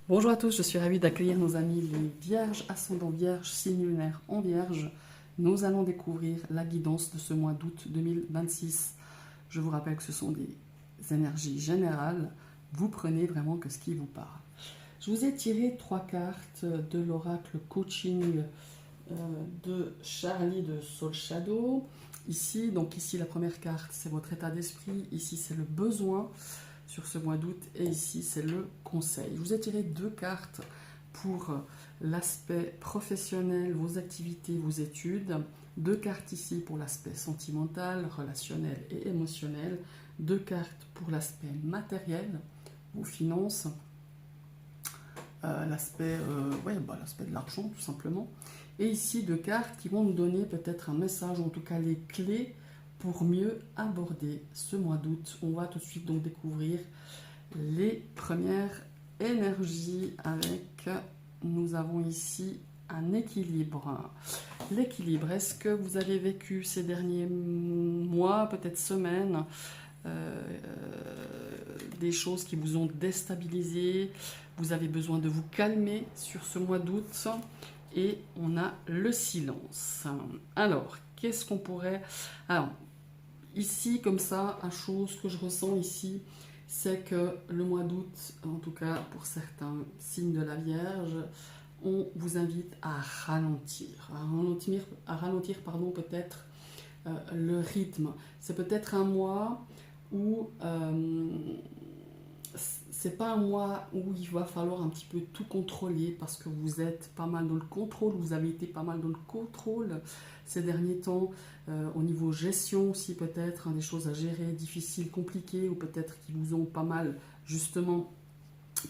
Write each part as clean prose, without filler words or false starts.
Bonjour à tous, je suis ravie d'accueillir nos amis les Vierges, ascendant Vierge, signe lunaire en Vierge. Nous allons découvrir la guidance de ce mois d'août 2026. Je vous rappelle que ce sont des énergies générales. Vous prenez vraiment que ce qui vous parle. Je vous ai tiré 3 cartes de l'oracle coaching de Charlie de Soul Shadow. Ici, la première carte, c'est votre état d'esprit. Ici, c'est le besoin sur ce mois d'août et ici c'est le conseil. Je vous ai tiré 2 cartes pour l'aspect professionnel, vos activités, vos études, 2 cartes ici pour l'aspect sentimental, relationnel et émotionnel, 2 cartes pour l'aspect matériel, vos finances, l'aspect de l'argent tout simplement, et ici 2 cartes qui vont nous donner peut-être un message, en tout cas les clés pour mieux aborder ce mois d'août. On va tout de suite donc découvrir les premières énergies avec, nous avons ici un équilibre. L'équilibre, est-ce que vous avez vécu ces derniers mois, peut-être semaines, des choses qui vous ont déstabilisé, vous avez besoin de vous calmer sur ce mois d'août, et on a le silence. Alors, qu'est-ce qu'on pourrait... Alors, ici, comme ça, à chaud, ce que je ressens ici, c'est que le mois d'août, en tout cas pour certains signes de la Vierge, on vous invite à ralentir, pardon, peut-être le rythme. C'est peut-être un mois où c'est pas un mois où il va falloir un petit peu tout contrôler parce que vous êtes pas mal dans le contrôle, vous avez été pas mal dans le contrôle ces derniers temps, au niveau gestion aussi peut-être, hein, des choses à gérer, difficiles, compliquées, ou peut-être qui vous ont pas mal justement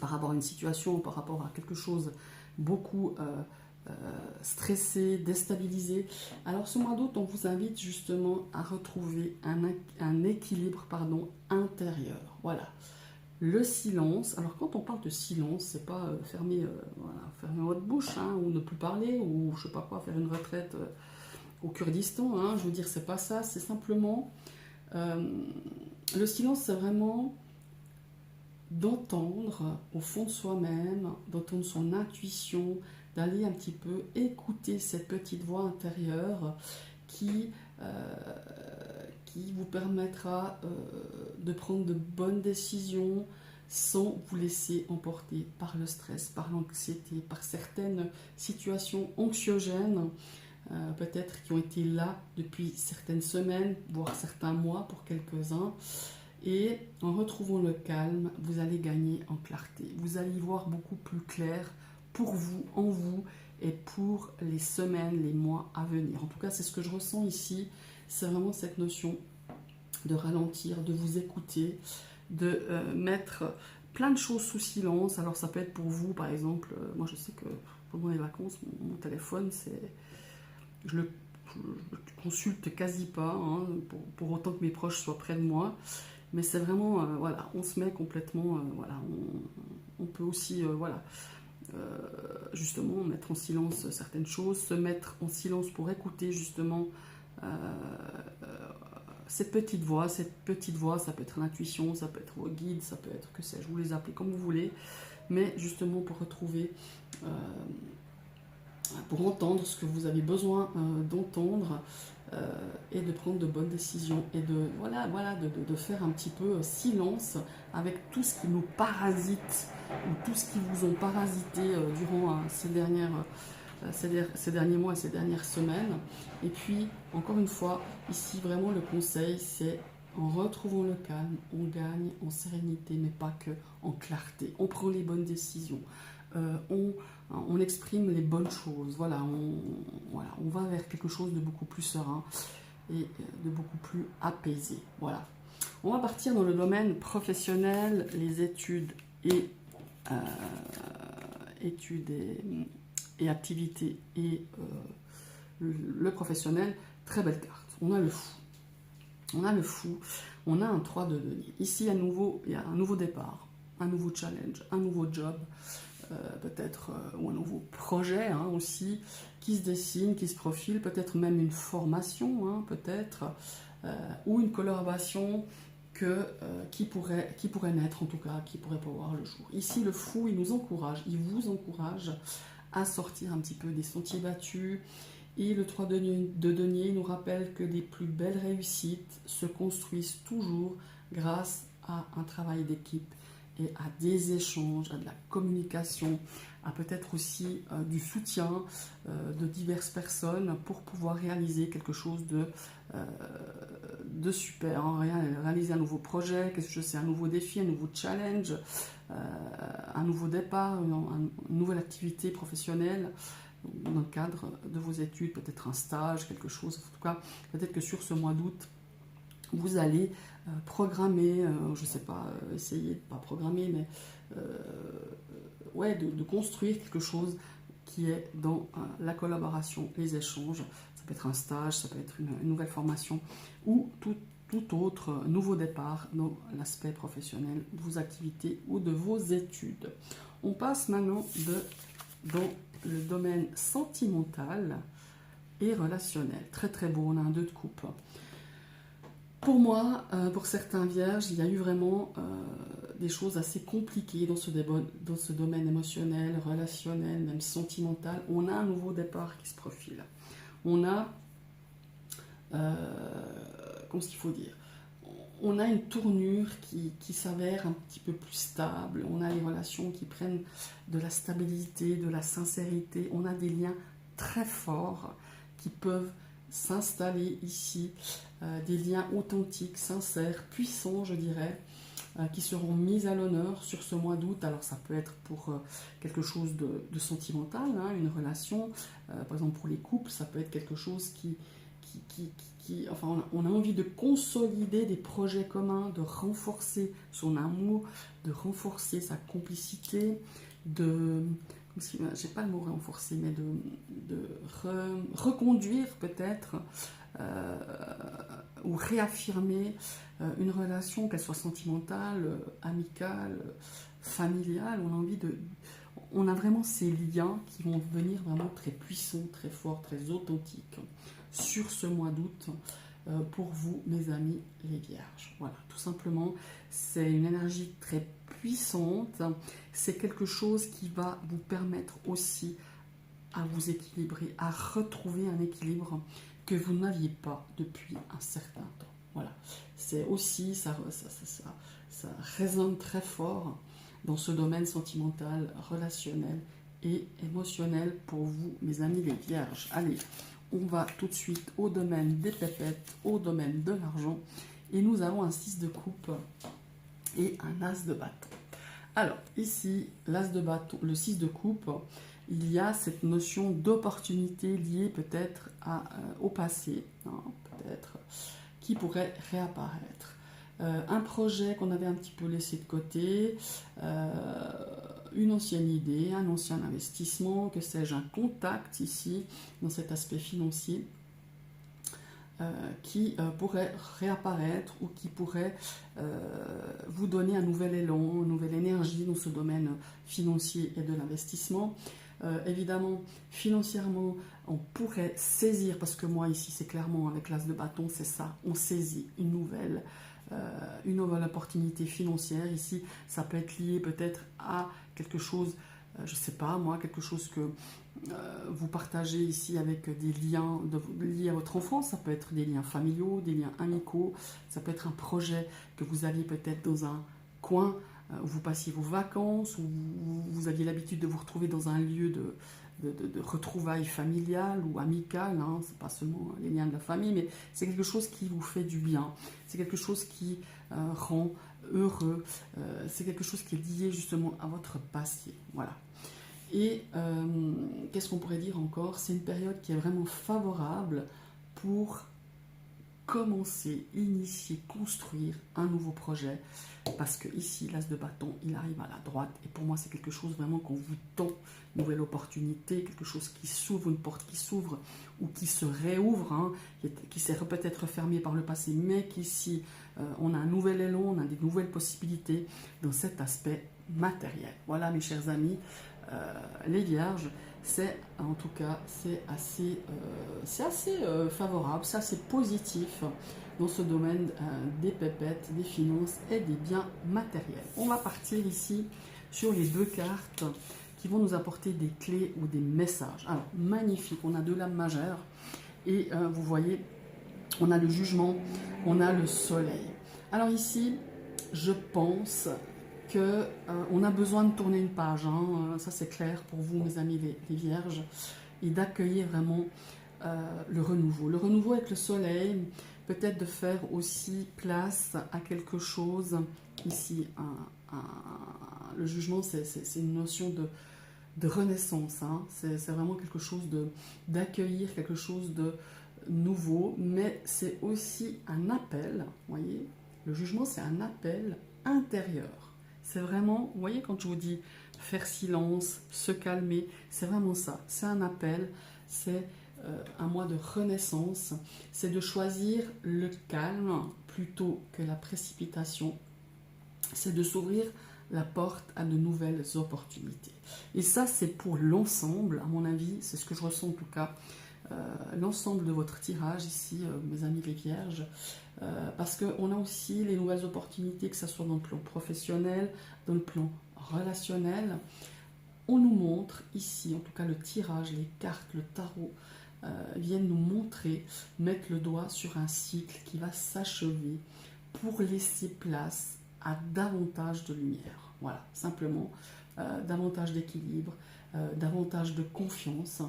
par rapport à une situation, par rapport à quelque chose beaucoup stressé, déstabilisé. Alors ce mois d'août, on vous invite justement à retrouver un équilibre intérieur. Voilà. Le silence, alors quand on parle de silence, c'est pas fermer votre bouche, hein, ou ne plus parler, ou je sais pas quoi, faire une retraite au Kurdistan, hein, je veux dire, c'est pas ça, c'est simplement le silence, c'est vraiment d'entendre au fond de soi-même, d'entendre son intuition, d'aller un petit peu écouter cette petite voix intérieure qui, euh, qui vous permettra de prendre de bonnes décisions sans vous laisser emporter par le stress, par l'anxiété, par certaines situations anxiogènes, peut-être qui ont été là depuis certaines semaines, voire certains mois pour quelques-uns. Et en retrouvant le calme, vous allez gagner en clarté. Vous allez y voir beaucoup plus clair pour vous, en vous, et pour les semaines, les mois à venir. En tout cas, c'est ce que je ressens ici. C'est vraiment cette notion de ralentir, de vous écouter, de mettre plein de choses sous silence. Alors ça peut être pour vous, par exemple, moi je sais que pendant les vacances, mon téléphone, je le consulte quasi pas, hein, pour autant que mes proches soient près de moi. Mais c'est vraiment, voilà, on se met complètement, voilà, on peut aussi, justement, mettre en silence certaines choses, se mettre en silence pour écouter justement cette petite voix, ça peut être l'intuition, ça peut être vos guides, ça peut être, que sais-je, vous les appelez comme vous voulez, mais justement pour retrouver, pour entendre ce que vous avez besoin d'entendre, et de prendre de bonnes décisions et de faire un petit peu silence avec tout ce qui nous parasite ou tout ce qui vous ont parasité durant ces derniers mois et ces dernières semaines. Et puis, encore une fois, ici vraiment le conseil, c'est en retrouvant le calme, on gagne en sérénité, mais pas que en clarté. On prend les bonnes décisions, on exprime les bonnes choses. Voilà, on va vers quelque chose de beaucoup plus serein et de beaucoup plus apaisé. Voilà. On va partir dans le domaine professionnel, les études et activités et le professionnel. Très belle carte. On a le fou. On a un 3 de denier. Ici, à nouveau, il y a un nouveau départ, un nouveau challenge, un nouveau job, peut-être, ou un nouveau projet, hein, aussi, qui se dessine, qui se profile, peut-être même une formation, hein, peut-être, ou une collaboration qui pourrait naître, en tout cas, qui pourrait pas voir le jour. Ici, le fou, il nous encourage, il vous encourage à sortir un petit peu des sentiers battus. Et le 3 de denier nous rappelle que les plus belles réussites se construisent toujours grâce à un travail d'équipe et à des échanges, à de la communication, à peut-être aussi du soutien de diverses personnes pour pouvoir réaliser quelque chose de super, hein. Réaliser un nouveau projet, qu'est-ce que c'est, un nouveau défi, un nouveau challenge, un nouveau départ, une nouvelle activité professionnelle dans le cadre de vos études, peut-être un stage, quelque chose. En tout cas, peut-être que sur ce mois d'août, vous allez programmer, je ne sais pas, essayer de pas programmer, mais ouais, de construire quelque chose qui est dans la collaboration, les échanges. Ça peut être un stage, ça peut être une nouvelle formation ou tout autre nouveau départ dans l'aspect professionnel de vos activités ou de vos études. On passe maintenant dans le domaine sentimental et relationnel. Très très beau, on a un 2 de coupe. Pour moi, pour certains vierges, il y a eu vraiment des choses assez compliquées dans ce domaine émotionnel, relationnel, même sentimental. On a un nouveau départ qui se profile. On a, comment est-ce qu'il faut dire, on a une tournure qui s'avère un petit peu plus stable. On a les relations qui prennent de la stabilité, de la sincérité. On a des liens très forts qui peuvent s'installer ici, des liens authentiques, sincères, puissants, je dirais, qui seront mis à l'honneur sur ce mois d'août. Alors ça peut être pour quelque chose de sentimental, hein, une relation, par exemple pour les couples, ça peut être quelque chose enfin, on a envie de consolider des projets communs, de renforcer son amour, de renforcer sa complicité, j'ai pas le mot renforcer, mais de reconduire peut-être ou réaffirmer une relation, qu'elle soit sentimentale, amicale, familiale. On a vraiment ces liens qui vont devenir vraiment très puissants, très forts, très authentiques sur ce mois d'août pour vous, mes amis les vierges. Voilà, tout simplement, c'est une énergie très puissante. C'est quelque chose qui va vous permettre aussi à vous équilibrer, à retrouver un équilibre que vous n'aviez pas depuis un certain temps. Voilà, c'est aussi, ça résonne très fort dans ce domaine sentimental, relationnel et émotionnel pour vous, mes amis les vierges. Allez, on va tout de suite au domaine des pépettes, au domaine de l'argent. Et nous avons un 6 de coupe et un as de bâton. Alors, ici, l'as de bâton, le 6 de coupe, il y a cette notion d'opportunité liée peut-être au passé, hein, peut-être, qui pourrait réapparaître. Un projet qu'on avait un petit peu laissé de côté, une ancienne idée, un ancien investissement, que sais-je, un contact ici, dans cet aspect financier, qui pourrait réapparaître ou qui pourrait vous donner un nouvel élan, une nouvelle énergie dans ce domaine financier et de l'investissement. Évidemment, financièrement, on pourrait saisir, parce que moi ici c'est clairement avec l'as de bâton, c'est ça, on saisit une nouvelle opportunité financière. Ici, ça peut être lié peut-être à quelque chose, je ne sais pas moi, quelque chose que vous partagez ici avec des liens liés à votre enfance. Ça peut être des liens familiaux, des liens amicaux, ça peut être un projet que vous aviez peut-être dans un coin où vous passiez vos vacances, où vous aviez l'habitude de vous retrouver dans un lieu de retrouvailles familiales ou amicales, hein. C'est pas seulement les liens de la famille, mais c'est quelque chose qui vous fait du bien, c'est quelque chose qui rend heureux, c'est quelque chose qui est lié justement à votre passé. Voilà. Et qu'est-ce qu'on pourrait dire encore? C'est une période qui est vraiment favorable pour commencer, initier, construire un nouveau projet, parce que ici, l'as de bâton, il arrive à la droite, et pour moi, c'est quelque chose vraiment qu'on vous tend, une nouvelle opportunité, quelque chose qui s'ouvre, une porte qui s'ouvre, ou qui se réouvre, hein, qui s'est peut-être fermée par le passé, mais qu'ici, on a un nouvel élan, on a des nouvelles possibilités dans cet aspect matériel. Voilà, mes chers amis, les vierges, c'est en tout cas c'est assez favorable, c'est assez positif dans ce domaine des pépettes, des finances et des biens matériels. On va partir ici sur les 2 cartes qui vont nous apporter des clés ou des messages. Alors, magnifique, on a 2 lames majeures et vous voyez, on a le jugement, on a le soleil. Alors ici, je pense que on a besoin de tourner une page, hein, ça c'est clair pour vous mes amis les vierges, et d'accueillir vraiment le renouveau. Le renouveau avec le soleil, peut-être de faire aussi place à quelque chose, ici, le jugement c'est une notion de renaissance, hein. C'est vraiment quelque chose d'accueillir, quelque chose de nouveau, mais c'est aussi un appel, vous voyez, le jugement c'est un appel intérieur. C'est vraiment, vous voyez quand je vous dis faire silence, se calmer, c'est vraiment ça, c'est un appel, c'est un mois de renaissance, c'est de choisir le calme plutôt que la précipitation, c'est de s'ouvrir la porte à de nouvelles opportunités. Et ça, c'est pour l'ensemble, à mon avis, c'est ce que je ressens en tout cas, l'ensemble de votre tirage ici, mes amis les vierges, parce qu'on a aussi les nouvelles opportunités, que ce soit dans le plan professionnel, dans le plan relationnel. On nous montre ici, en tout cas le tirage, les cartes, le tarot, viennent nous montrer, mettre le doigt sur un cycle qui va s'achever pour laisser place à davantage de lumière. Voilà, simplement, davantage d'équilibre, davantage de confiance.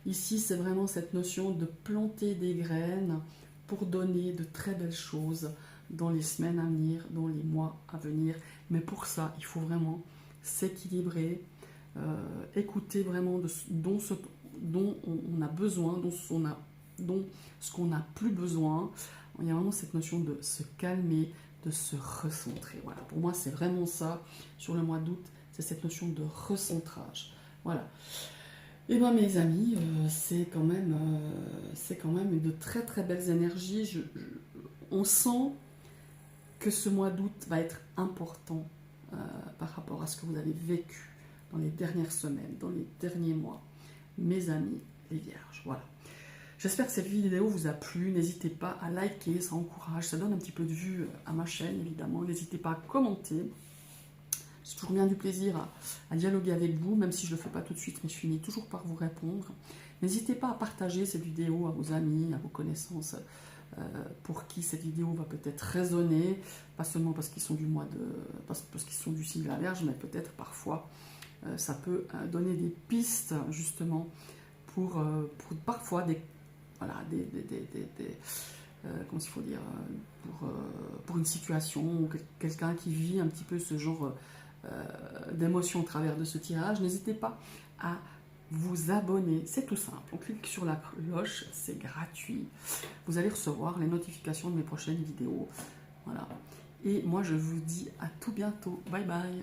Ici, c'est vraiment cette notion de planter des graines pour donner de très belles choses dans les semaines à venir, dans les mois à venir. Mais pour ça, il faut vraiment s'équilibrer, écouter vraiment dont on a besoin, dont ce qu'on n'a plus besoin. Il y a vraiment cette notion de se calmer, de se recentrer. Voilà, pour moi, c'est vraiment ça, sur le mois d'août, c'est cette notion de recentrage. Voilà. Et bien, mes amis, c'est quand même de très très belles énergies. On sent que ce mois d'août va être important par rapport à ce que vous avez vécu dans les dernières semaines, dans les derniers mois. Mes amis, les vierges, voilà. J'espère que cette vidéo vous a plu. N'hésitez pas à liker, ça encourage, ça donne un petit peu de vue à ma chaîne, évidemment. N'hésitez pas à commenter. J'ai toujours bien du plaisir à dialoguer avec vous, même si je ne le fais pas tout de suite, mais je finis toujours par vous répondre. N'hésitez pas à partager cette vidéo à vos amis, à vos connaissances, pour qui cette vidéo va peut-être résonner, pas seulement parce qu'ils sont parce qu'ils sont du signe de la Vierge, mais peut-être parfois ça peut donner des pistes justement pour parfois comment il faut dire, pour une situation ou quelqu'un qui vit un petit peu ce genre d'émotions au travers de ce tirage. N'hésitez pas à vous abonner, c'est tout simple. On clique sur la cloche, c'est gratuit. Vous allez recevoir les notifications de mes prochaines vidéos. Voilà. Et moi, je vous dis à tout bientôt. Bye bye.